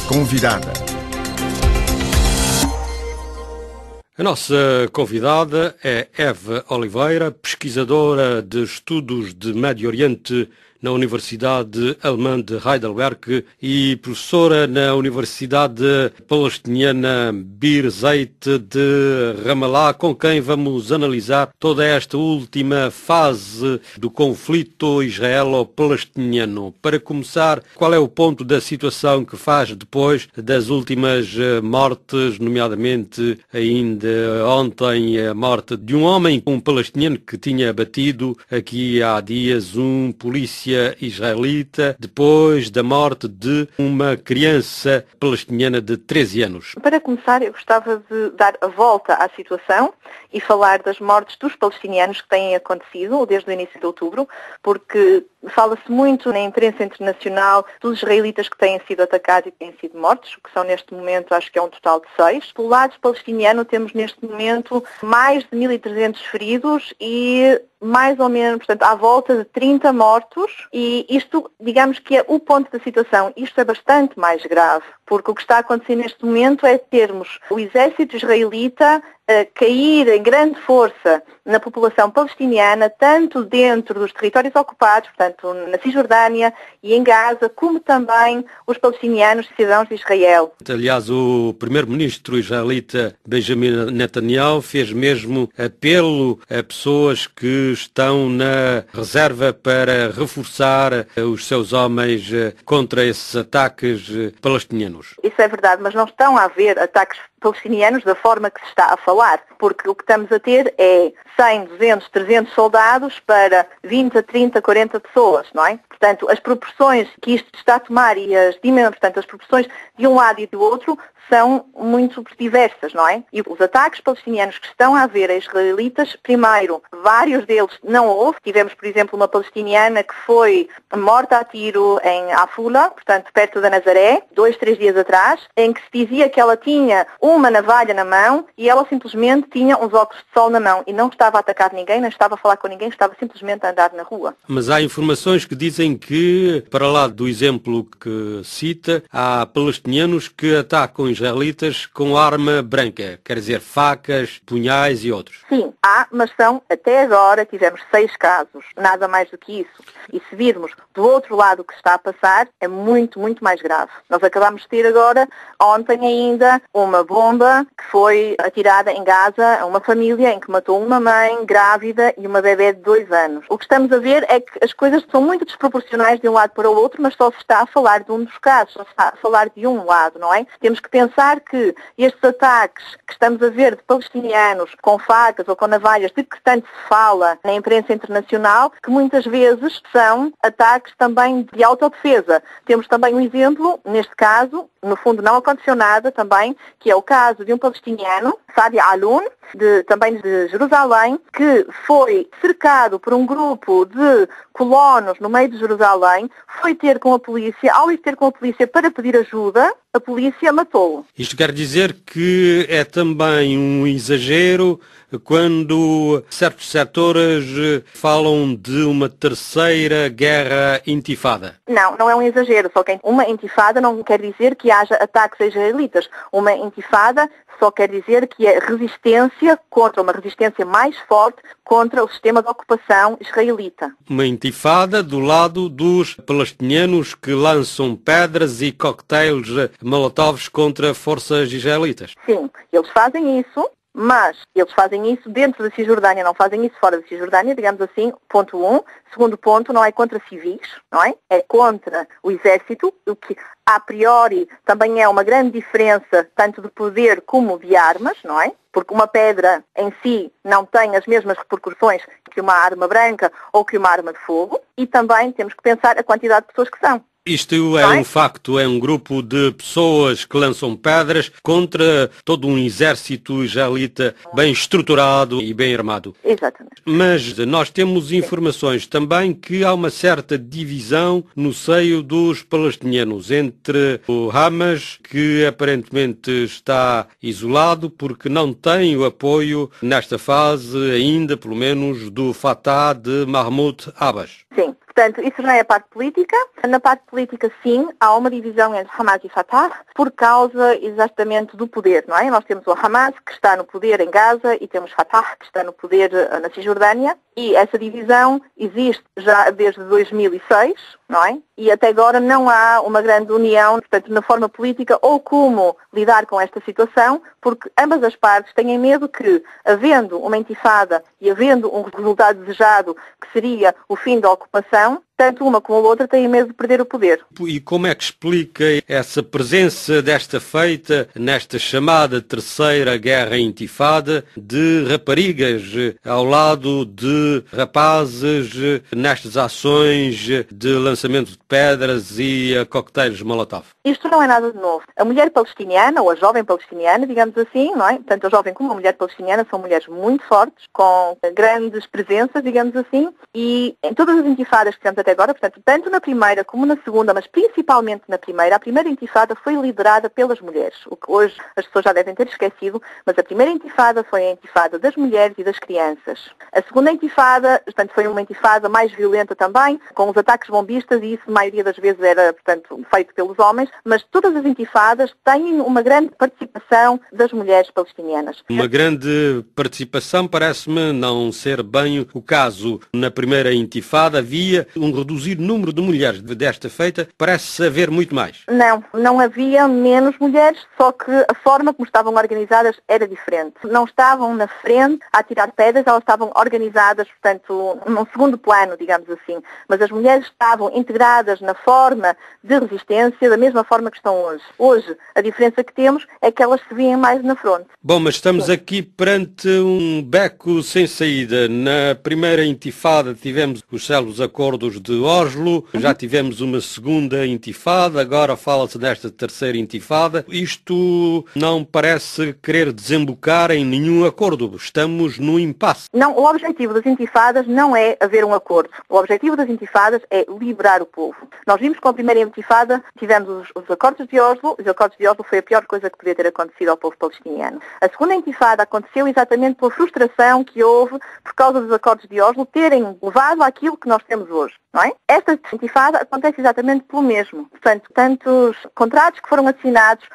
convidada. A nossa convidada é Eva Oliveira, pesquisadora de estudos de Médio Oriente na Universidade Alemã de Heidelberg e professora na Universidade Palestiniana Birzeit de Ramallah, com quem vamos analisar toda esta última fase do conflito israelo-palestiniano. Para começar, qual é o ponto da situação que faz depois das últimas mortes, nomeadamente ainda ontem a morte de um homem, um palestiniano que tinha abatido aqui há dias um polícia israelita, depois da morte de uma criança palestiniana de 13 anos. Para começar, eu gostava de dar a volta à situação e falar das mortes dos palestinianos que têm acontecido desde o início de outubro, porque fala-se muito na imprensa internacional dos israelitas que têm sido atacados e têm sido mortos, que são neste momento, acho que é um total de 6. Do lado palestiniano temos neste momento mais de 1.300 feridos e mais ou menos, portanto, à volta de 30 mortos, e isto, digamos que é o ponto da situação. Isto é bastante mais grave, porque o que está a acontecer neste momento é termos o exército israelita a cair em grande força na população palestiniana, tanto dentro dos territórios ocupados, portanto, na Cisjordânia e em Gaza, como também os palestinianos cidadãos de Israel. Aliás, o primeiro-ministro israelita Benjamin Netanyahu fez mesmo apelo a pessoas que estão na reserva para reforçar os seus homens contra esses ataques palestinianos. Isso é verdade, mas não estão a haver ataques palestinianos da forma que se está a falar, porque o que estamos a ter é 100, 200, 300 soldados para 20 a 30, 40 pessoas, não é? Portanto, as proporções que isto está a tomar e as dimensões, portanto, as proporções de um lado e do outro são muito diversas, não é? E os ataques palestinianos que estão a haver a israelitas, primeiro, vários deles não houve. Tivemos, por exemplo, uma palestiniana que foi morta a tiro em Afula, portanto, perto da Nazaré, 2, 3 dias atrás, em que se dizia que ela tinha uma navalha na mão e ela simplesmente tinha uns óculos de sol na mão e não estava a atacar ninguém, não estava a falar com ninguém, estava simplesmente a andar na rua. Mas há informações que dizem que, para lá do exemplo que cita, há palestinianos que atacam israelitas com arma branca, quer dizer, facas, punhais e outros. Sim, há, mas até agora tivemos 6 casos, nada mais do que isso. E se virmos do outro lado o que está a passar, é muito, muito mais grave. Nós acabamos de ter agora, ontem ainda, uma bomba que foi atirada em Gaza a uma família em que matou uma mãe grávida e uma bebê de 2 anos. O que estamos a ver é que as coisas são muito desproporcionais de um lado para o outro, mas só se está a falar de um dos casos, só se está a falar de um lado, não é? Temos que pensar que estes ataques que estamos a ver de palestinianos com facas ou com navalhas, de que tanto se fala na imprensa internacional, que muitas vezes são ataques também de autodefesa. Temos também um exemplo, neste caso, no fundo não aconteceu nada também, que é o caso de um palestiniano, Sadi Alun, também de Jerusalém, que foi cercado por um grupo de colonos no meio de Jerusalém, foi ter com a polícia, ao ir ter com a polícia para pedir ajuda, a polícia matou-o. Isto quer dizer que é também um exagero quando certos setores falam de uma terceira guerra intifada. Não é um exagero, só que uma intifada não quer dizer que haja ataques israelitas. Uma intifada só quer dizer que é resistência contra uma resistência mais forte contra o sistema de ocupação israelita. Uma intifada do lado dos palestinianos que lançam pedras e coquetéis molotovs contra forças israelitas. Sim, eles fazem isso. Mas eles fazem isso dentro da Cisjordânia, não fazem isso fora da Cisjordânia, digamos assim, ponto 1. Segundo ponto, não é contra civis, não é? É contra o exército, o que a priori também é uma grande diferença, tanto de poder como de armas, não é? Porque uma pedra em si não tem as mesmas repercussões que uma arma branca ou que uma arma de fogo. E também temos que pensar a quantidade de pessoas que são. Isto é um facto, é um grupo de pessoas que lançam pedras contra todo um exército israelita bem estruturado e bem armado. Exatamente. Mas nós temos informações também que há uma certa divisão no seio dos palestinianos entre o Hamas, que aparentemente está isolado porque não tem o apoio nesta fase ainda, pelo menos, do Fatah de Mahmoud Abbas. Sim. Portanto, isso já é a parte política. Na parte política, sim, há uma divisão entre Hamas e Fatah por causa exatamente do poder, não é? Nós temos o Hamas, que está no poder em Gaza, e temos Fatah, que está no poder na Cisjordânia, e essa divisão existe já desde 2006, não é? E até agora não há uma grande união, portanto, na forma política ou como lidar com esta situação, porque ambas as partes têm medo que, havendo uma intifada e havendo um resultado desejado, que seria o fim da ocupação, tanto uma como a outra têm medo de perder o poder. E como é que explica essa presença desta feita, nesta chamada terceira guerra intifada, de raparigas ao lado de rapazes nestas ações de lançamento de pedras e coquetéis Molotov? Isto não é nada de novo. A mulher palestiniana, ou a jovem palestiniana, digamos assim, não é? Tanto a jovem como a mulher palestiniana são mulheres muito fortes, com grandes presenças, digamos assim, e em todas as intifadas que tivemos até agora, portanto, tanto na primeira como na segunda, mas principalmente na primeira, a primeira intifada foi liderada pelas mulheres, o que hoje as pessoas já devem ter esquecido, mas a primeira intifada foi a intifada das mulheres e das crianças. A segunda intifada, portanto, foi uma intifada mais violenta também, com os ataques bombistas, e isso, a maioria das vezes, era, portanto, feito pelos homens, mas todas as intifadas têm uma grande participação das mulheres palestinianas. Uma grande participação parece-me não ser bem o caso. Na primeira intifada havia um reduzido número de mulheres. Desta feita parece haver muito mais. Não havia menos mulheres, só que a forma como estavam organizadas era diferente. Não estavam na frente a atirar pedras, elas estavam organizadas, portanto, num segundo plano, digamos assim. Mas as mulheres estavam integradas na forma de resistência da mesma forma que estão hoje. Hoje, a diferença que temos é que elas se veem mais na fronte. Bom, mas estamos aqui perante um beco sem saída. Na primeira intifada tivemos os célebres acordos de Oslo, já tivemos uma segunda intifada, agora fala-se desta terceira intifada. Isto não parece querer desembocar em nenhum acordo. Estamos no impasse. Não, o objetivo das intifadas não é haver um acordo. O objetivo das intifadas é liberar o povo. Nós vimos com a primeira intifada, tivemos os acordos de Oslo. Os acordos de Oslo foi a pior coisa que podia ter acontecido ao povo palestiniano. A segunda intifada aconteceu exatamente pela frustração que houve por causa dos acordos de Oslo terem levado àquilo que nós temos hoje. Não é? Esta intifada acontece exatamente pelo mesmo. Portanto, tantos contratos que foram assinados,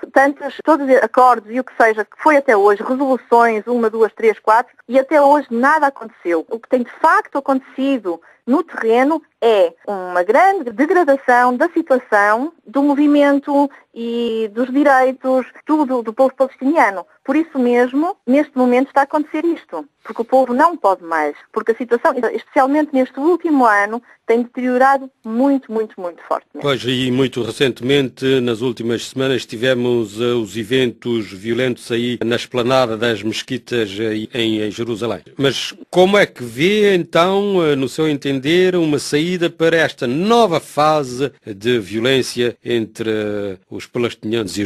todos os acordos e o que seja, que foi até hoje, resoluções, 1, 2, 3, 4, e até hoje nada aconteceu. O que tem de facto acontecido no terreno é uma grande degradação da situação, do movimento e dos direitos, tudo do povo palestiniano. Por isso mesmo, neste momento está a acontecer isto. Porque o povo não pode mais. Porque a situação, especialmente neste último ano, tem deteriorado muito, muito, muito fortemente. Pois, e muito recentemente, nas últimas semanas, tivemos os eventos violentos aí na esplanada das mesquitas em Jerusalém. Mas como é que vê, então, no seu entender, uma saída para esta nova fase de violência entre os palestinianos e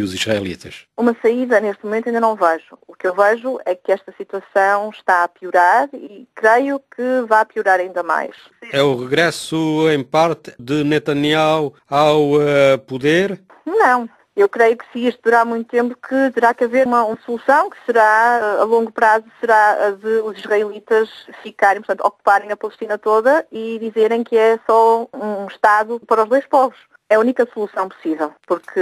os israelitas? Uma saída, neste momento, ainda não vejo. O que eu vejo é que esta situação está a piorar e creio que vai piorar ainda mais. É o regresso, em parte, de Netanyahu ao poder? Não. Eu creio que se isto durar muito tempo, que terá que haver uma solução que será, a longo prazo, será a de os israelitas ficarem, portanto, ocuparem a Palestina toda e dizerem que é só um Estado para os dois povos. É a única solução possível, porque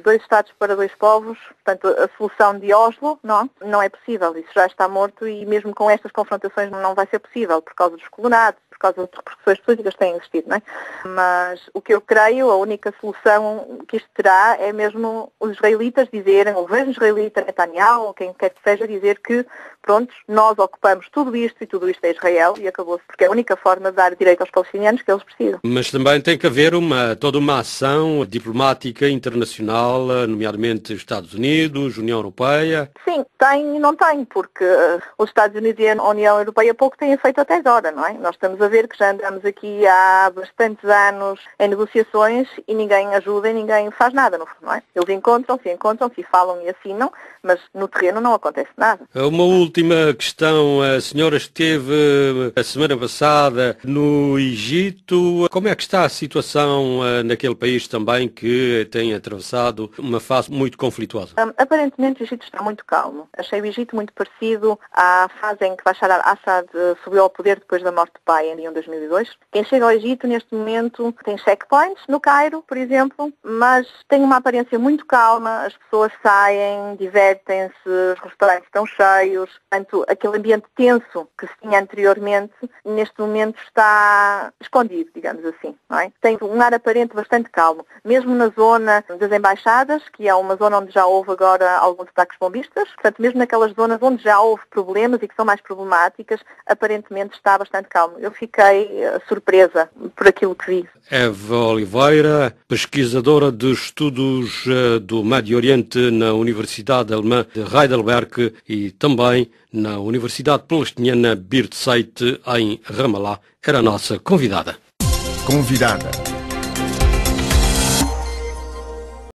2 Estados para 2 povos, portanto, a solução de Oslo não é possível. Isso já está morto e mesmo com estas confrontações não vai ser possível, por causa dos colonatos, por causa das repercussões políticas que têm existido, não é? Mas o que eu creio, a única solução que isto terá é mesmo os israelitas dizerem, o governo israelita, Netanyahu, ou quem quer que seja, dizer que, pronto, nós ocupamos tudo isto e tudo isto é Israel e acabou-se, porque é a única forma de dar direito aos palestinianos que eles precisam. Mas também tem que haver toda uma ação diplomática internacional, nomeadamente Estados Unidos, União Europeia. Sim, tem e não tem, porque os Estados Unidos e a União Europeia pouco têm feito até agora, não é? Nós estamos a ver que já andamos aqui há bastantes anos em negociações e ninguém ajuda e ninguém faz nada, não é? Eles encontram-se e falam e assinam, mas no terreno não acontece nada. Uma última questão. A senhora esteve a semana passada no Egito. Como é que está a situação naquele país também que tem atravessado uma fase muito conflituosa? Aparentemente o Egito está muito calmo. Achei o Egito muito parecido à fase em que Bashar al-Assad subiu ao poder depois da morte do pai, em 2001, 2002. Quem chega ao Egito neste momento tem checkpoints no Cairo, por exemplo, mas tem uma aparência muito calma, as pessoas saem, divertem-se, os restaurantes estão cheios, portanto, aquele ambiente tenso que se tinha anteriormente, neste momento está escondido, digamos assim, não é? Tem um ar aparente bastante calmo, mesmo na zona das embaixadas, que é uma zona onde já houve agora alguns ataques bombistas, portanto, mesmo naquelas zonas onde já houve problemas e que são mais problemáticas, aparentemente está bastante calmo. Eu fiquei surpresa por aquilo que vi. Eva Oliveira, pesquisadora de estudos do Médio Oriente na Universidade Alemã de Heidelberg e também na Universidade Palestiniana Birzeit em Ramallah, era a nossa convidada. Convidada.